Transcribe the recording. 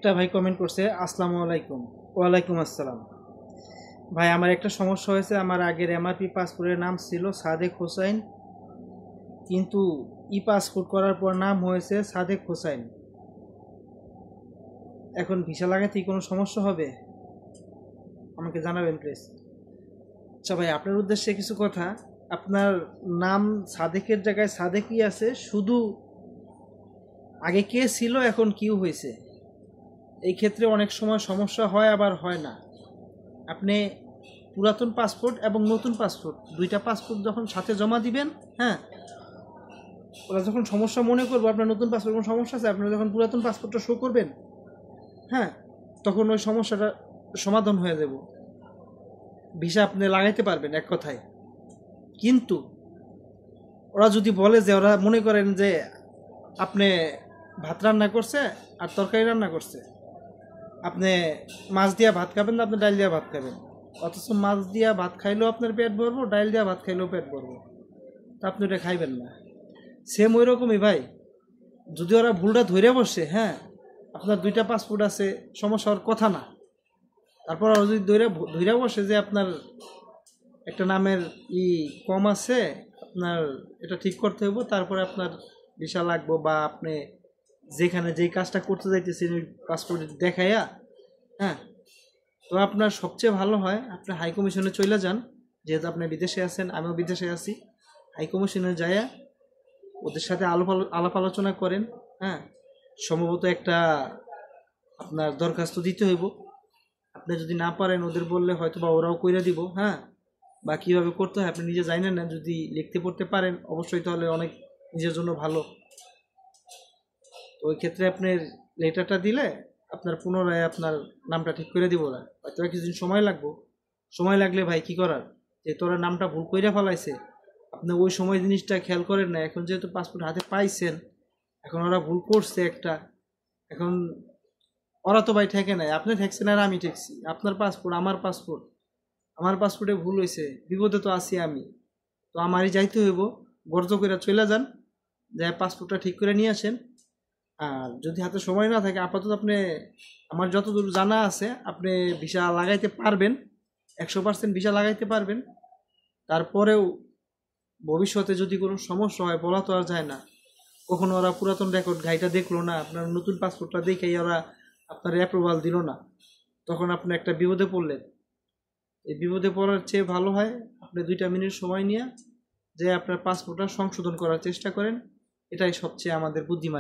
একটা ভাই কমেন্ট করছে, আসসালামু আলাইকুম। ওয়ালাইকুম আসসালাম। ভাই, আমার একটা সমস্যা হয়েছে। আমার আগের এমআরপি পাসপোর্টের নাম ছিল সাদেক হোসাইন, কিন্তু ই পাসপোর্ট করার পর নাম হয়েছে সাদেক হোসাইন। এখন ভিসা লাগাতে কোনো সমস্যা হবে? আমাকে জানাবেন প্লিজ। আচ্ছা ভাই, আপনার উদ্দেশ্যে কিছু কথা। আপনার নাম সাদেকের জায়গায় সাদেকই আছে, শুধু আগে কে ছিল এখন কিউ হয়েছে। এই ক্ষেত্রে অনেক সময় সমস্যা হয়, আবার হয় না। আপনি পুরাতন পাসপোর্ট এবং নতুন পাসপোর্ট দুইটা পাসপোর্ট যখন সাথে জমা দিবেন, হ্যাঁ, ওরা যখন সমস্যা মনে করবো আপনার নতুন পাসপোর্ট কোনো সমস্যা আছে, আপনারা যখন পুরাতন পাসপোর্টটা শো করবেন, হ্যাঁ, তখন ওই সমস্যাটা সমাধান হয়ে যাব। ভিসা আপনি লাগাইতে পারবেন এক কথায়। কিন্তু ওরা যদি বলে যে, ওরা মনে করেন যে আপনি ভাত রান্না করছে আর তরকারি রান্না করছে, আপনি মাছ দিয়া ভাত খাবেন না আপনি ডাল দিয়া ভাত খাবেন, অথচ মাছ দিয়া ভাত খাইলেও আপনার পেট ভরবো, ডাল দিয়া ভাত খাইলেও পেট ভরবো, তা আপনি ওটা খাইবেন না। সেম ওই রকমই ভাই, যদি ওরা ভুলটা ধরে বসে, হ্যাঁ, আপনার দুইটা পাসপোর্ট আছে, সমস্যা হওয়ার কথা না। তারপর ওরা যদি ধরে বসে যে আপনার একটা নামের কম আছে, আপনার এটা ঠিক করতে হইব, তারপরে আপনার ভিসা লাগবো, বা আপনি যেখানে যেই কাজটা করতে যাইতেছেন ওই পাসপোর্ট দেখাইয়া, হ্যাঁ, তো আপনার সবচেয়ে ভালো হয় আপনি হাই কমিশনে চলে যান। যেহেতু আপনি বিদেশে আছেন, আমিও বিদেশে আছি, হাই কমিশনে যাইয়া ওদের সাথে আলাপ আলোচনা করেন। হ্যাঁ, সম্ভবত একটা আপনার দরখাস্ত দিতে হইব। আপনি যদি না পারেন, ওদের বললে হয়তো বা ওরাও কইরা দিব। হ্যাঁ, বা কীভাবে করতে হয় আপনি নিজে জানেন না, যদি লিখতে পড়তে পারেন অবশ্যই, তাহলে অনেক নিজের জন্য ভালো। তো ওই ক্ষেত্রে আপনার লেটারটা দিলে আপনার পুনরায় আপনার নামটা ঠিক করে দিব না, হয়তো কিছুদিন সময় লাগবো। সময় লাগলে ভাই কি করার, যে তোরা নামটা ভুল কইরা ফেলাইছে, আপনি ওই সময় জিনিসটা খেয়াল করেন না। এখন যেহেতু পাসপোর্ট হাতে পাইছেন, এখন ওরা ভুল করছে একটা, এখন ওরা তো ভাই ঠেকে নাই, আপনি ঠেকছেন আর আমি ঠেকছি। আপনার পাসপোর্ট আমার পাসপোর্ট, আমার পাসপোর্টে ভুল হয়েছে, বিপদে তো আছি আমি, তো আমারই যাইতে হইব। গর্জ করে চলে যান, যে পাসপোর্টটা ঠিক করে নিয়ে আসেন। আর যদি হাতে সময় না থাকে, আপাতত আপনি, আমার যতদূর জানা আছে, আপনি ভিসা লাগাইতে পারবেন, 100% ভিসা লাগাইতে পারবেন। তারপরেও ভবিষ্যতে যদি কোনো সমস্যা হয়, বলা তো আর যায় না। কখনো ওরা পুরাতন রেকর্ড ঘাইটা দেখলো না, আপনার নতুন পাসপোর্টটা দেখেই ওরা আপনার অ্যাপ্রুভাল দিল না, তখন আপনি একটা বিপদে পড়লেন। এই বিপদে পড়ার চেয়ে ভালো হয় আপনি 2 মিনিট সময় নিয়ে যে আপনার পাসপোর্টটা সংশোধন করার চেষ্টা করেন। এটাই সবচেয়ে আমাদের বুদ্ধিমান।